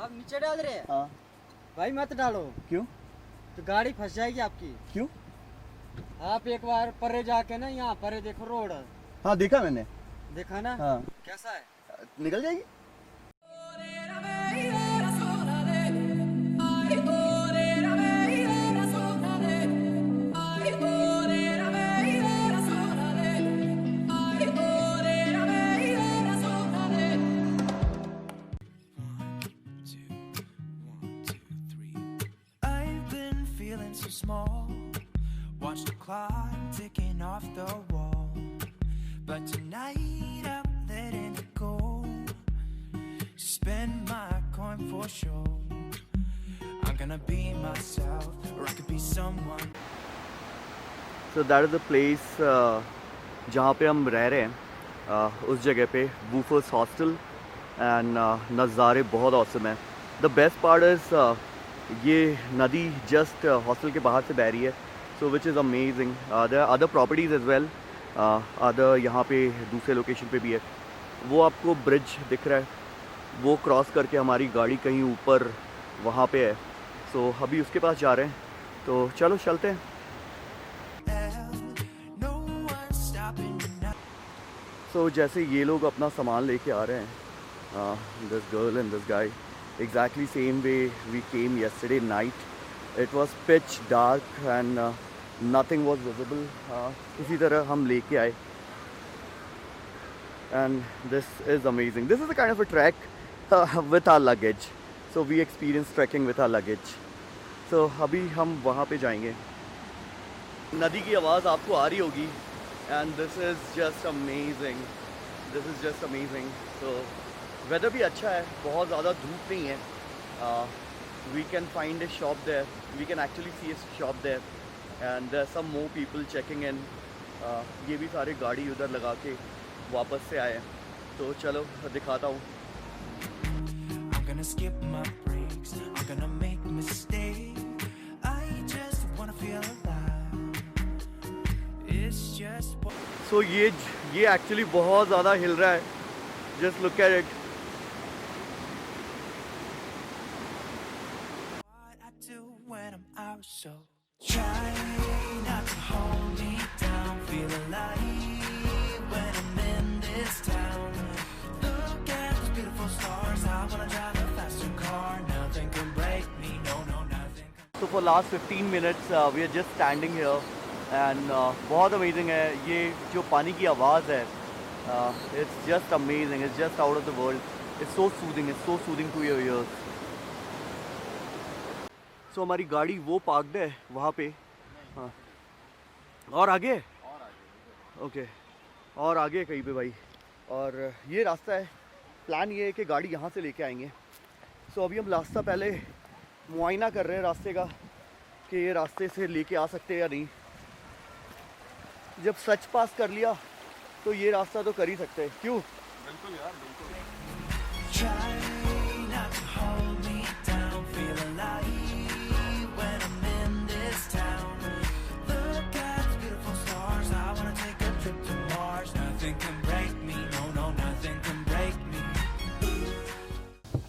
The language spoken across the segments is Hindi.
आप नीचे डाल रहे हैं? हाँ। भाई मत डालो। क्यों? तो गाड़ी फंस जाएगी आपकी। क्यों? आप एक बार परे जाके ना, यहाँ परे देखो रोड। हाँ देखा मैंने। देखा ना? हाँ। कैसा है? निकल जाएगी। So small, watch the clock ticking off the wall, but tonight I'm letting it go. Spend my coin for sure. I'm gonna be myself, or I could be someone. So that is the place जहाँ पे हम रह रहे हैं, उस जगह पे वूफर्स हॉस्टल एंड नज़ारे बहुत औसम है। द बेस्ट पार्ट इज़ ये नदी जस्ट हॉस्टल के बाहर से बह रही है, so which is amazing. There are other properties as well, other यहाँ पे दूसरे लोकेशन पे भी है। वो आपको ब्रिज दिख रहा है, वो क्रॉस करके हमारी गाड़ी कहीं ऊपर वहाँ पे है। सो अभी उसके पास जा रहे हैं, तो चलो चलते हैं। सो जैसे ये लोग अपना सामान लेके आ रहे हैं, this girl and this guy, exactly same way we came yesterday night. It was pitch dark and nothing was visible. इसी तरह हम लेके आए, and this is amazing. This is a kind of a trek with our luggage. So we experienced trekking with our luggage. So अभी हम वहाँ पे जाएंगे। नदी की आवाज़ आपको आ रही होगी, and this is just amazing. This is just amazing. So weather भी अच्छा है, बहुत ज़्यादा धूप नहीं है। We can find a shop there, we can actually see a shop there, and there some more people checking in. ये भी सारे गाड़ी उधर लगा के वापस से आए हैं, तो चलो दिखाता हूँ। सो ये एक्चुअली बहुत ज़्यादा हिल रहा है, just look at it. So try not to hold me down, feel alive when I'm in this town. Look at those beautiful stars, I wanna drive a faster car, nothing can break me, no, nothing can... So for last 15 minutes we are just standing here and बहुत amazing है ये जो पानी की आवाज़ है, it's just amazing, it's just out of the world, it's so soothing to your ears. तो हमारी गाड़ी वो पार्कड है वहाँ पे। हाँ, और आगे ओके, और आगे कहीं पे भाई। और ये रास्ता है, प्लान ये है कि गाड़ी यहाँ से लेके आएंगे। सो अभी हम रास्ता पहले मुआयना कर रहे हैं रास्ते का, कि ये रास्ते से लेके आ सकते हैं या नहीं। जब सच पास कर लिया तो ये रास्ता तो कर ही सकते हैं, क्यों? बिल्कुल यार, बिल्कुल।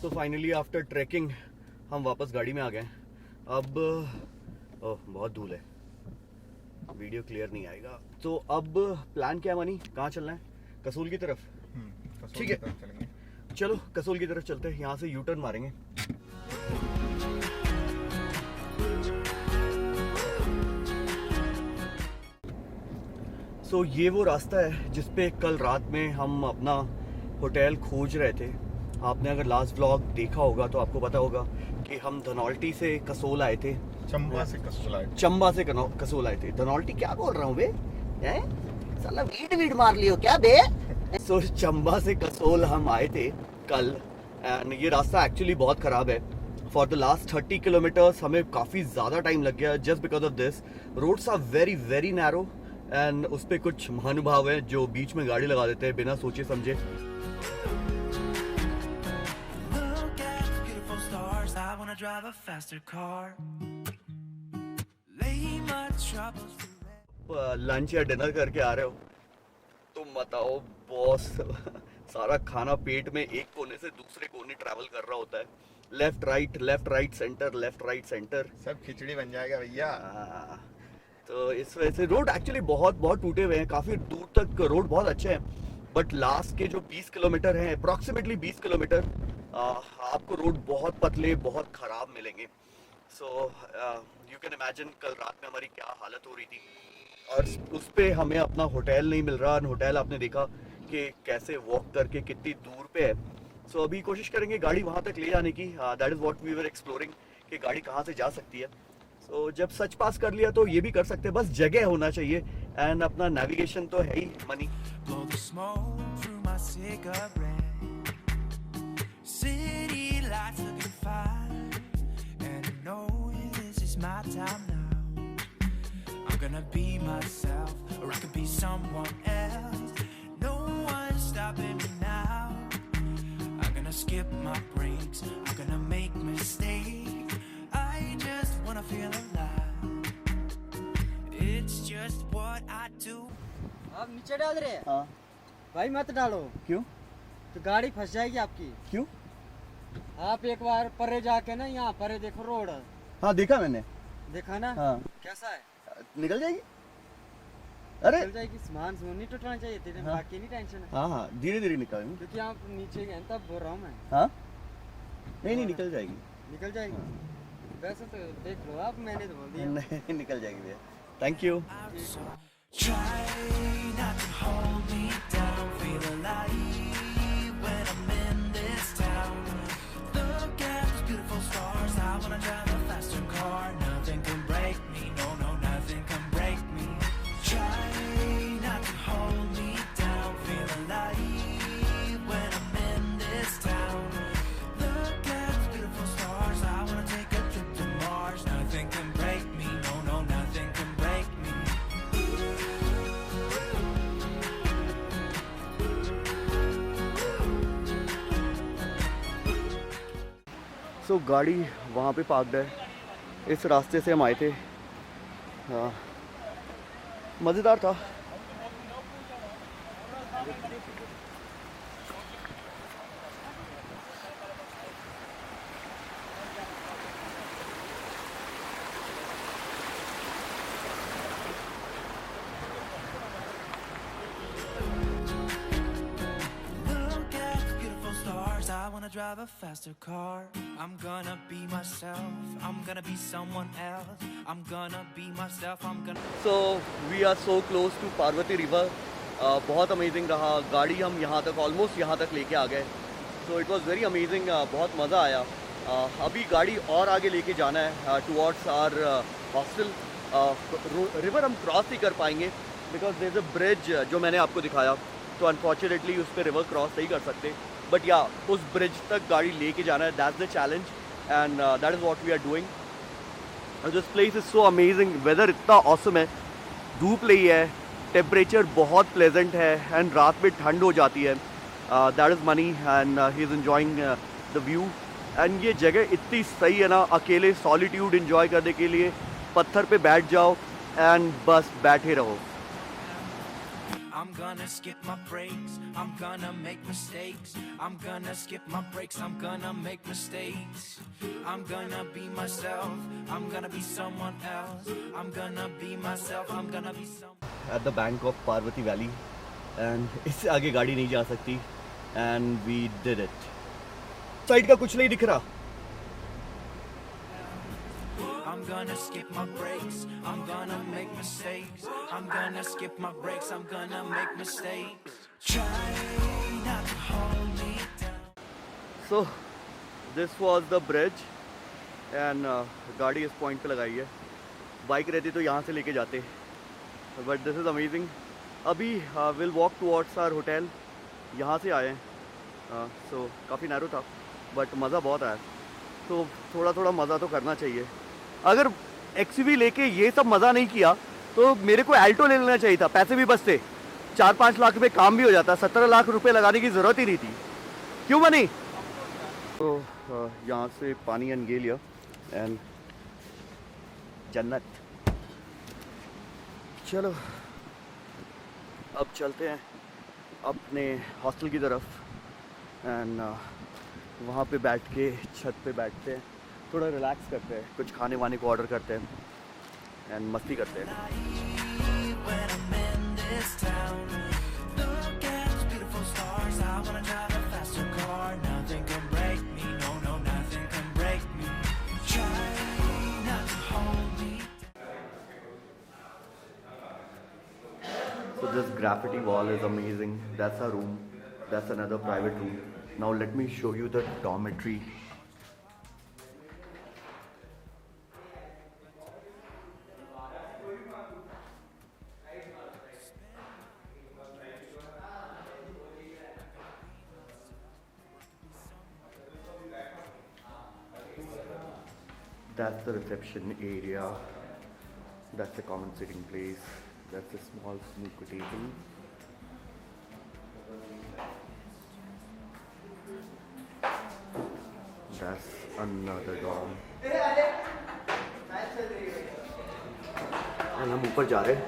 तो फाइनली आफ्टर ट्रैकिंग हम वापस गाड़ी में आ गए। अब ओह बहुत धूल है, वीडियो क्लियर नहीं आएगा। तो अब प्लान क्या है मनी, कहाँ चलना है? कसोल की तरफ। ठीक है, चलो कसोल की तरफ चलते हैं, यहाँ से यू टर्न मारेंगे। सो ये वो रास्ता है जिसपे कल रात में हम अपना होटल खोज रहे थे। आपने अगर लास्ट व्लॉग देखा होगा तो आपको पता होगा कि हम धनौल्टी से कसोल आए थे। चंबा से कसोल आए थे। चंबा से कसोल आए थे। धनौल्टी क्या बोल रहा हूँ बे, साला वीड मार लियो क्या बे। सो चंबा से कसोल हम आए थे कल, एंड ये रास्ता एक्चुअली बहुत ख़राब है। फॉर द लास्ट 30 किलोमीटर्स हमें काफ़ी ज़्यादा टाइम लग गया just because of this. Roads are very narrow, and उस पर कुछ महानुभाव हैं जो बीच में गाड़ी लगा देते हैं बिना सोचे समझे। लंच या डिनर करके आ रहे हो, तुम बताओ बॉस। सारा खाना पेट में एक कोने से दूसरे कोने ट्रैवल कर रहा होता है, left right centre, left right centre. सब खिचड़ी बन जाएगा भैया। तो इस वजह से रोड एक्चुअली बहुत बहुत टूटे हुए हैं, काफ़ी दूर तक रोड बहुत अच्छे हैं, बट लास्ट के जो 20 किलोमीटर हैं, अप्रॉक्सीमेटली 20 किलोमीटर आपको रोड बहुत पतले, बहुत ख़राब मिलेंगे। सो यू कैन इमेजिन कल रात में हमारी क्या हालत हो रही थी, और उस पे हमें अपना होटल नहीं मिल रहा। होटल आपने देखा कि कैसे वॉक करके कितनी दूर पे है। सो अभी कोशिश करेंगे गाड़ी वहाँ तक ले जाने की। That is what we were exploring कि गाड़ी कहाँ से जा सकती है। सो जब सच पास कर लिया तो ये भी कर सकते हैं, बस जगह होना चाहिए, एंड अपना नेविगेशन तो है ही money. Blow the smoke through my cigarette. City lights looking fine, and I know this is my time now. I'm gonna be myself, or I could be someone else. No one's stopping me now. I'm gonna skip my breaks, I'm gonna make mistakes. I just wanna feel alive. It's just what I do. आप नीचे डाल रहे हैं हाँ, भाई, मत डालो क्यों तो गाड़ी फंस जाएगी आपकी। क्यों? आप एक बार परे जाके ना, यहाँ परे देखो रोड, हाँ देखा मैंने। देखा ना? हाँ कैसा है? निकल जाएगी। अरे चल जाएगी। सामान नहीं टूटना चाहिए तेरे, हाँ। बाकी नहीं टेंशन है, हाँ हाँ, धीरे धीरे निकालेंगे। क्योंकि आप नीचे गए तब बोल रहा हूँ मैं। हाँ नहीं नहीं, निकल जाएगी। निकल जाएगी। वैसे तो देख लो आप, मैंने तो बोल दिया। नहीं निकल जाएगी भैया, thank you. So try not to hold me down, feel alive when I'm in this town. Look at those beautiful stars, I wanna drive a faster car. Nothing can break me, no, no, nothing can break me. Try not to hold me down, feel alive when I'm in this town. Look at those beautiful stars, I wanna take a trip to Mars. Nothing can break me, no, no, nothing can break me. सो गाड़ी वहाँ पे पार्क्ड है, इस रास्ते से हम आए थे। हाँ मज़ेदार था। Look at the beautiful stars, I wanna drive a faster car. I'm gonna be myself, I'm gonna be someone else. I'm gonna be myself, I'm gonna so we are so close to Parvati river. बहुत अमेजिंग रहा, गाड़ी हम यहाँ तक ऑलमोस्ट यहाँ तक लेके आ गए। So it was very amazing, बहुत मज़ा आया। अभी गाड़ी और आगे लेके जाना है टुवर्ड्स आवर हॉस्टल। रिवर हम क्रॉस नहीं कर पाएंगे because there is a bridge जो मैंने आपको दिखाया, तो अनफॉर्चुनेटली उस पर रिवर क्रॉस नहीं कर सकते, बट या उस ब्रिज तक गाड़ी लेके जाना है। That's the challenge, and that is what we are doing. This place is so amazing, weather इतना ऑसम है, धूप नहीं है, टेम्परेचर बहुत प्लेजेंट है, एंड रात में ठंड हो जाती है। That is money, and he is enjoying the view. And ये जगह इतनी सही है ना, अकेले सॉलिट्यूड एंजॉय करने के लिए। पत्थर पे बैठ जाओ एंड बस बैठे रहो। I'm gonna skip my breaks, I'm gonna make mistakes. I'm gonna skip my breaks, I'm gonna make mistakes. I'm gonna be myself, I'm gonna be someone else. I'm gonna be myself, I'm gonna be someone. At the bank of Parvati Valley, and इससे आगे गाड़ी नहीं जा सकती, and we did it. Side का कुछ नहीं दिख रहा। I'm gonna skip my breaks, I'm gonna make mistakes. I'm gonna skip my breaks, I'm gonna make mistakes. Try not to hold me down. So this was the bridge, and गाड़ी इस पॉइंट पे लगाई है। बाइक रहती तो यहाँ से लेके जाते, बट दिस इज़ अमेजिंग। अभी will walk towards our hotel. यहाँ से आए हैं, सो काफ़ी नैरो था, बट मज़ा बहुत आया। तो थोड़ा थोड़ा मज़ा तो करना चाहिए। अगर एक्सयूवी लेके ये सब मज़ा नहीं किया तो मेरे को एल्टो ले लेना चाहिए था, पैसे भी बचते, 4-5 लाख रुपए काम भी हो जाता, 17 लाख रुपए लगाने की ज़रूरत ही नहीं थी। क्यों बनी? तो यहाँ से पानी एंड गे लिया, एंड जन्नत। चलो अब चलते हैं अपने हॉस्टल की तरफ, एंड वहाँ पे बैठ के छत पे बैठते हैं, थोड़ा रिलैक्स करते हैं, कुछ खाने वाने को ऑर्डर करते हैं एंड मस्ती करते हैं। when I'm in this town. Look at those beautiful stars. I wanna drive a faster car. Nothing can break me. No, no, nothing can break me. Try not to hold me. So this graffiti wall is amazing. That's our room. That's another private room. Now let me show you the dormitory. That's the reception area. That's the common sitting place. That's a small snooker table. That's another dorm. और हम ऊपर जा रहे हैं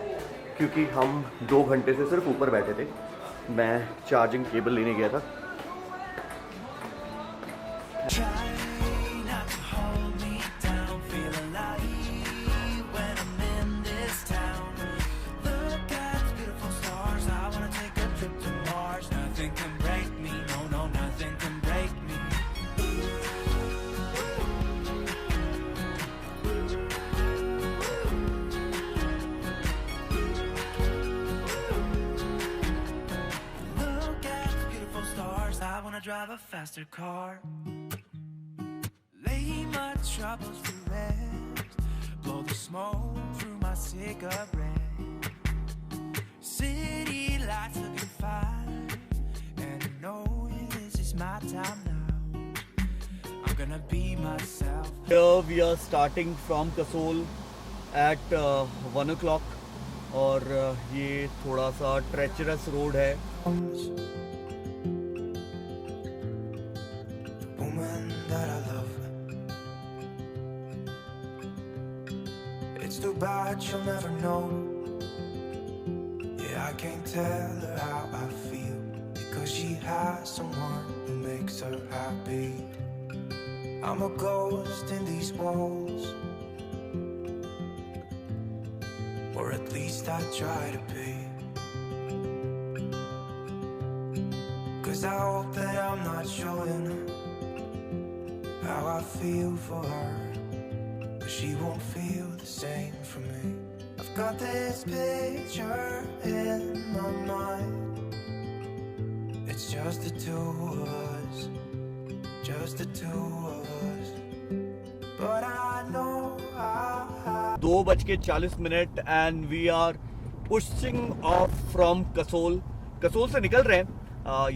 क्योंकि हम 2 घंटे से सिर्फ ऊपर बैठे थे। मैं चार्जिंग केबल लेने गया था। Try not to hold me down. Feel alive when I'm in this town. Look at those beautiful stars. I wanna take a trip to Mars. Nothing can break me. No, no, nothing can break me. Look at those beautiful stars. I wanna drive a faster car. Lay my troubles to rest. Blow the smoke through my cigarette. City lights looking fine, and I know this is my time now. I'm gonna be myself. Here we are starting from Kasol at 1 o'clock और ये थोड़ा सा treacherous road है। Woman that I love. It's too bad she'll never know. Yeah, I can't tell her how I feel because she has someone who makes her happy. I'm a ghost in these walls, or at least I try to be. 'Cause I hope that I'm not showing how I feel for her, but she won't feel the same for me. I've got this picture in my mind. It's just the two of us, just the two of us. But I know I 2:40 and we are pushing off from Kasol. Kasol से निकल रहे हैं।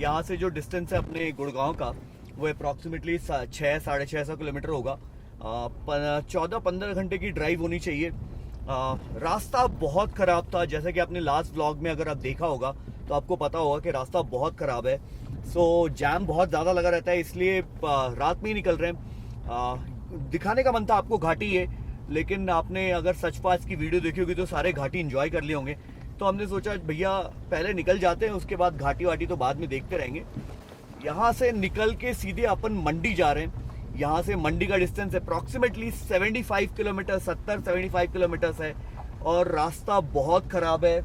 यहाँ से जो डिस्टेंस है अपने गुड़गांव का वो अप्रॉक्सीमेटली 600-650 किलोमीटर होगा। 14-15 घंटे की ड्राइव होनी चाहिए। रास्ता बहुत ख़राब था, जैसा कि आपने लास्ट व्लॉग में अगर आप देखा होगा तो आपको पता होगा कि रास्ता बहुत ख़राब है। सो जैम बहुत ज़्यादा लगा रहता है, इसलिए रात में ही निकल रहे हैं। दिखाने का मन था आपको घाटी है, लेकिन आपने अगर सच पास की वीडियो देखी होगी तो सारे घाटी एंजॉय कर लिए होंगे। तो हमने सोचा भैया पहले निकल जाते हैं, उसके बाद घाटी वाटी तो बाद में देखते रहेंगे। यहाँ से निकल के सीधे अपन मंडी जा रहे हैं। यहाँ से मंडी का डिस्टेंस अप्रॉक्सीमेटली 75 किलोमीटर 70-75 किलोमीटर्स है और रास्ता बहुत ख़राब है।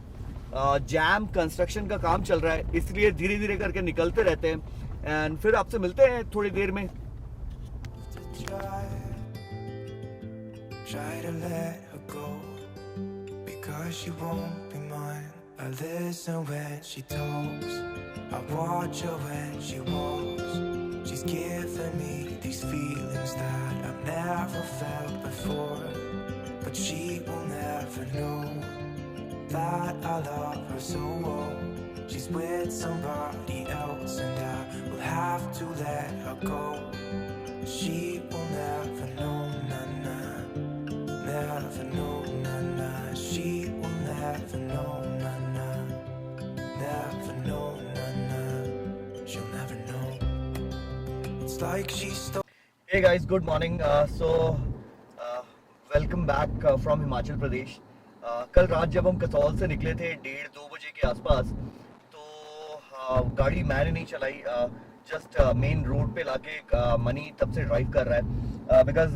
जैम कंस्ट्रक्शन का काम चल रहा है, इसलिए धीरे धीरे करके निकलते रहते हैं। एंड फिर आपसे मिलते हैं थोड़ी देर में। try to let her go because she won't be mine. I listen when she talks, I watch her when she walks. She's giving me these feelings that I've never felt before, but she will never know that I love her so well. She's with somebody else and I will have to let her go. She will never know, na-na. Never know, na-na. She will never know, na-na. Never know, na-na. She'll never know. It's like she's still. Hey guys, good morning. Welcome back from Himachal Pradesh. कल रात जब हम कसौल से निकले थे 1:30-2 बजे के आसपास, तो गाड़ी मैंने नहीं चलाई, जस्ट मेन रोड पे लाके मनी तब से ड्राइव कर रहा है because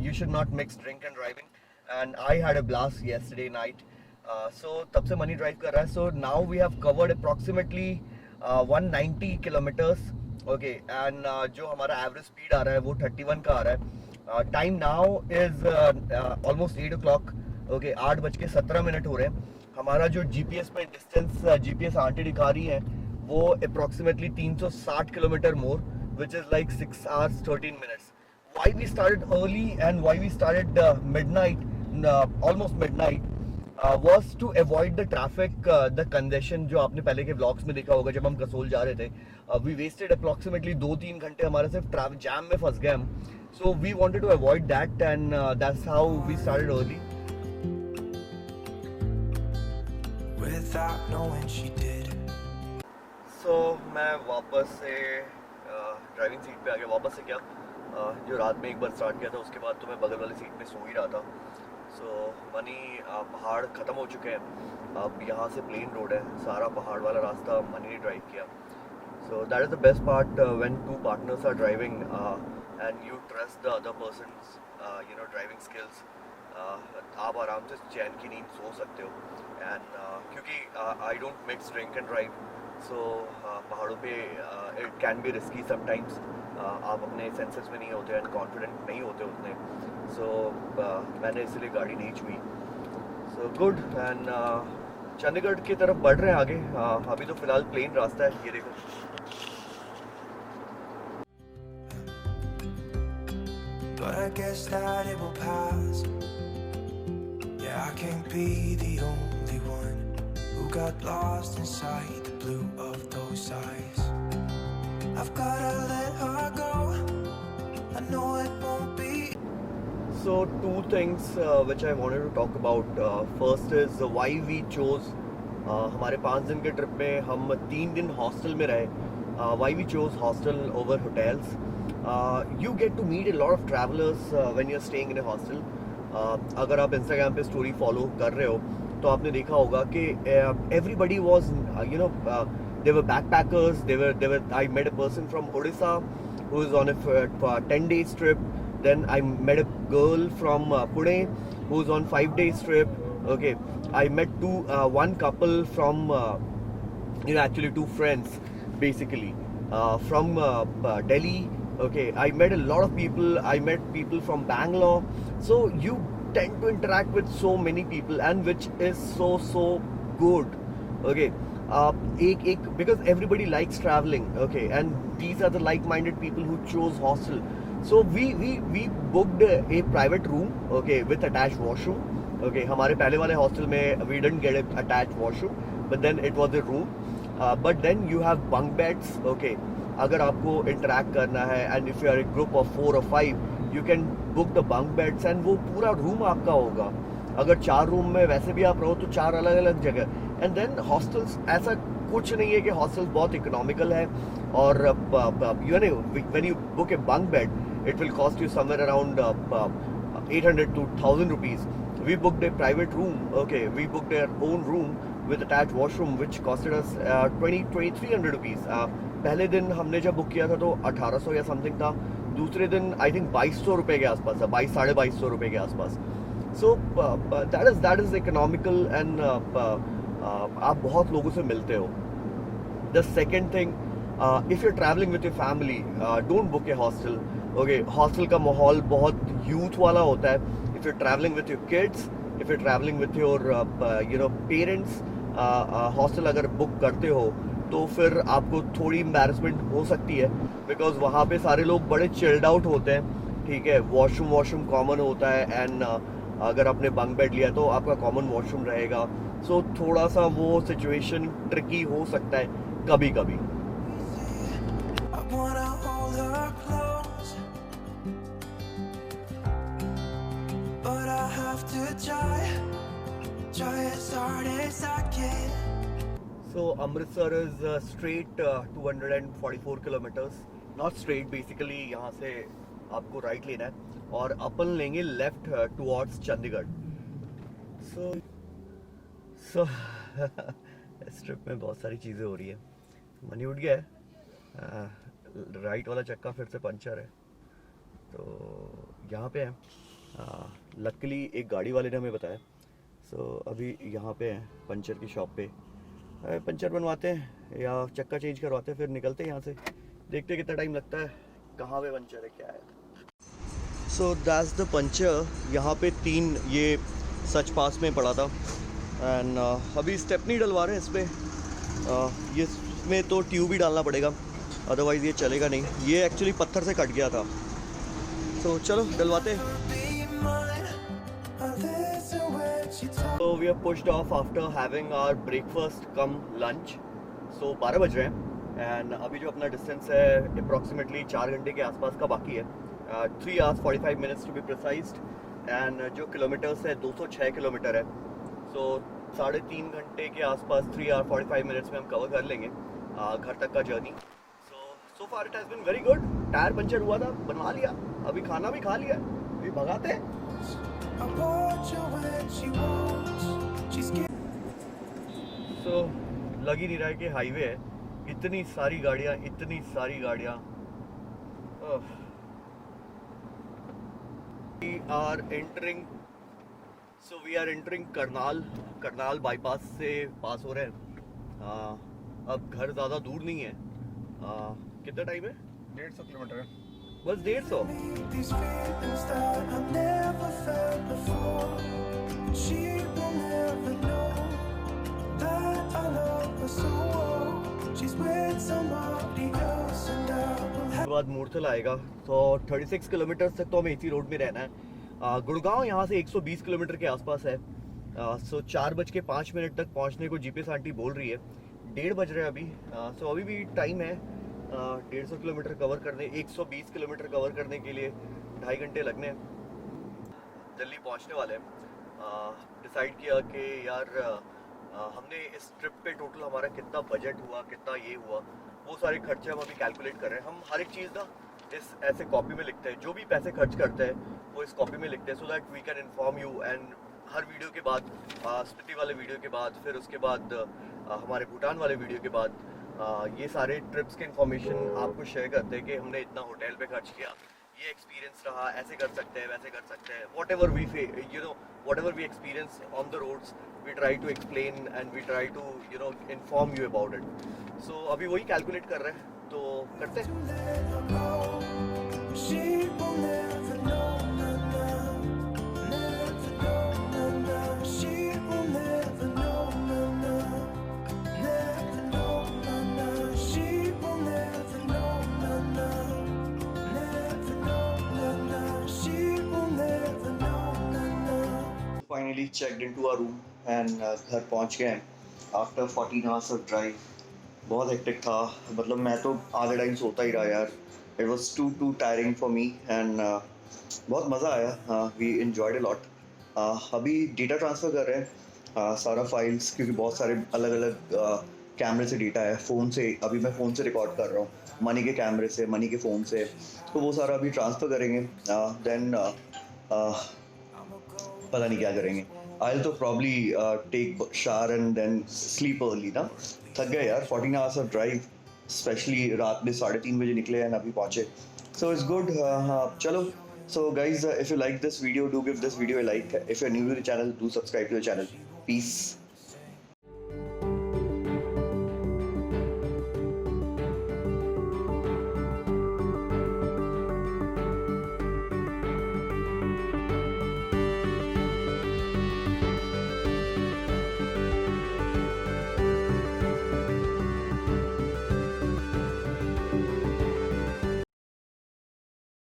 you should not mix drink and driving and I had a blast yesterday night so तब से मनी ड्राइव कर रहा है so now we have covered approximately 190 kilometres okay and जो हमारा एवरेज स्पीड आ रहा है वो 31 का आ रहा है time now is almost 8 o'clock okay 8:17 हो रहे हैं हमारा जो जीपीएस में डिस्टेंस जीपीएस आंटी दिखा रही है वो approximately 360 kilometre more which is like 6 hours 13 minutes why we started early and why we started midnight almost midnight was to avoid the traffic the congestion जो आपने पहले के vlogs में देखा होगा जब हम कसोल जा रहे थे we wasted approximately 2-3 घंटे हमारे सिर्फ ट्रैफिक जैम में फंस गए हम so we wanted to avoid that and that's how we started early without knowing she did. so मैं वापस से ड्राइविंग सीट पे आ गया वापस से क्या जो रात में एक बार स्टार्ट किया था उसके बाद तो मैं बगल वाली सीट में सो ही रहा था सो मनी पहाड़ ख़त्म हो चुके हैं अब यहाँ से प्लेन रोड है सारा पहाड़ वाला रास्ता मनी ने ड्राइव किया so that is the best part when two partners are driving and you trust the other persons you know driving skills आप आराम से चैन की नींद सो सकते हो एंड क्योंकि I don't mix drink and drive so पहाड़ों पे it can be risky sometimes आप अपने सेंसेस में नहीं होते एंड कॉन्फिडेंट नहीं होते उतने सो मैंने इसलिए गाड़ी नहीं छुई सो गुड एंड चंडीगढ़ की तरफ बढ़ रहे हैं आगे अभी तो फिलहाल प्लेन रास्ता है ये देखो But I guess that it will pass. Yeah, I can't be the only one who got lost inside the blue of those eyes. I've gotta let her go. I know it won't be. So two things which I wanted to talk about. First is why we chose हमारे 5 दिन के ट्रिप में हम 3 दिन हॉस्टल में रहे. Why we chose hostel over hotels. You get to meet a lot of travelers when you're staying in a hostel. अगर आप Instagram पे स्टोरी फॉलो कर रहे हो तो आपने देखा होगा कि everybody was you know they were backpackers. They were. I met a person from Odisha who is on a 10 days trip. Then I met a girl from Pune who's on 5 days trip. Okay, I met one couple from you know actually 2 friends basically from Delhi. Okay, I met a lot of people. I met people from Bangalore. So you tend to interact with so many people, and which is so good. Okay, because everybody likes traveling. Okay, and these are the like-minded people who chose hostel. So we booked a private room. Okay, with attached washroom. Okay, हमारे पहले वाले hostel में we didn't get an attached washroom, but then it was a room. But then you have bunk beds. Okay. अगर आपको इंटरैक्ट करना है and if you are a group of 4 or 5 you can book the bunk beds and वो पूरा रूम आपका होगा अगर 4 रूम में वैसे भी आप रहो तो 4 अलग अलग जगह एंड देन हॉस्टल्स ऐसा कुछ नहीं है कि हॉस्टल्स बहुत इकोनॉमिकल है और you know when you book A bunk bed it will cost you somewhere around 800 to 1000 rupees we booked a private room okay we booked our own room with attached washroom which costed us 2300 rupees पहले दिन हमने जब बुक किया था तो 1800 या समथिंग था दूसरे दिन आई थिंक 2200 रुपये के आसपास था 2200-2250 रुपये के आसपास सो दैट इज़ इकोनॉमिकल एंड आप बहुत लोगों से मिलते हो the second thing if you travelling with your family don't book A hostel okay hostel का माहौल बहुत यूथ वाला होता है if you travelling with your kids if you travelling with your you know parents hostel अगर बुक करते हो तो फिर आपको थोड़ी एम्बैरसमेंट हो सकती है बिकॉज वहाँ पे सारे लोग बड़े चिल्ड आउट होते हैं ठीक है वॉशरूम कॉमन होता है एंड अगर आपने बंक बेड लिया तो आपका कॉमन वॉशरूम रहेगा सो थोड़ा सा वो सिचुएशन ट्रिकी हो सकता है कभी कभी I wanna hold her close, but I have to try as hard as I can. So Amritsar is straight 244 kilometers. Not straight, basically यहाँ से आपको राइट लेना है और अपन लेंगे लेफ्ट टुवर्ड्स चंडीगढ़. So इस ट्रिप में बहुत सारी चीज़ें हो रही है. मनी उठ गया है. राइट वाला चक्का फिर से पंचर है, तो यहाँ पे है। लकीली एक गाड़ी वाले ने हमें बताया, सो अभी यहाँ पे हैं पंचर की शॉप पे। पंचर बनवाते हैं या चक्का चेंज करवाते हैं, फिर निकलते हैं यहाँ से। देखते हैं कितना टाइम लगता है, कहाँ पे पंचर है, क्या है। So that's the puncture. यहाँ पे 3 ये सच पास में पड़ा था एंड अभी स्टेपनी डलवा रहे हैं इस पर। ये इसमें तो ट्यूब ही डालना पड़ेगा, अदरवाइज़ ये चलेगा नहीं। ये एक्चुअली पत्थर से कट गया था, तो चलो डलवाते हैं। So we are pushed off after having our breakfast come lunch. So 12 बज रहे हैं एंड अभी जो अपना डिस्टेंस है अप्रॉक्सीमेटली 4 घंटे के आसपास का बाकी है, 3 hours 45 minutes to be precise। And जो किलोमीटर्स है 206 किलोमीटर है। सो 3.5 घंटे के आसपास 3 hours 45 minutes में हम कवर कर लेंगे घर तक का journey. So far it has been very good. Tyre puncture हुआ था, बनवा लिया, अभी खाना भी खा लिया, अभी भगाते हैं। So, लग ही नहीं रहा है कि हाईवे है, इतनी सारी गाड़ियाँ, इतनी सारी गाड़ियाँ। we are entering Karnal bypass से पास हो रहे हैं। अब घर ज़्यादा दूर नहीं है। कितना टाइम है? 150 किलोमीटर है। बस 150। These feelings that I've never felt before. She will never know that I love her so well. She's with somebody else and I will have. उसके बाद मूर्थल आएगा, तो 36 किलोमीटर तक तो हमें इसी रोड में रहना है। गुड़गांव यहाँ से 120 किलोमीटर के आसपास है। सो 4:05 तक पहुँचने को जीपीएस आंटी बोल रही है। 1:30 बज रहे हैं अभी। सो अभी भी टाइम है 150 किलोमीटर कवर करने, 120 किलोमीटर कवर करने के लिए 2.5 घंटे लगने हैं। जल्दी पहुंचने वाले हैं। डिसाइड किया कि यार हमने इस ट्रिप पे टोटल हमारा कितना बजट हुआ, कितना ये हुआ, वो सारे खर्चे हम अभी कैलकुलेट कर रहे हैं। हम हर एक चीज़ ना इस ऐसे कॉपी में लिखते हैं, जो भी पैसे खर्च करते हैं वो इस कॉपी में लिखते हैं, so that we can inform you. And हर वीडियो के बाद, स्पीति वाले वीडियो के बाद, फिर उसके बाद हमारे भूटान वाले वीडियो के बाद ये सारे ट्रिप्स के इन्फॉर्मेशन आपको शेयर करते हैं कि हमने इतना होटल पे खर्च किया, ये एक्सपीरियंस रहा, ऐसे कर सकते हैं, वैसे कर सकते हैं। Whatever we experience on the roads, we try to explain and we try to inform you about it. So अभी वही कैलकुलेट कर रहे हैं, तो करते हैं। She will never know, na na, never know, na na. She will never know, na na, never know, na na. She will never know, na na, never know, na na. She will never know, na na. Finally checked into our room and घर पहुंच गए हैं after 14 hours of drive। बहुत हेक्टिक था, मतलब मैं तो आधे टाइम सोता ही रहा यार। It was too tiring for me and बहुत मज़ा आया। We enjoyed a lot. अभी डेटा ट्रांसफ़र कर रहे हैं सारा फाइल्स, क्योंकि बहुत सारे अलग अलग कैमरे से डेटा है। फ़ोन से, अभी मैं फ़ोन से रिकॉर्ड कर रहा हूँ, मनी के कैमरे से, मनी के फ़ोन से, तो वो सारा अभी ट्रांसफ़र करेंगे। देन पता नहीं क्या करेंगे। आई तो probably take shower and then sleep early ना। थक गए यार, 14 hours ऑफ ड्राइव, स्पेशली रात में 3:30 बजे निकले हैं, अभी पहुँचे। So it's good. हाँ चलो। So guys, if you like this video, do give this video a like. If you're new to the channel, do subscribe to the channel. Peace.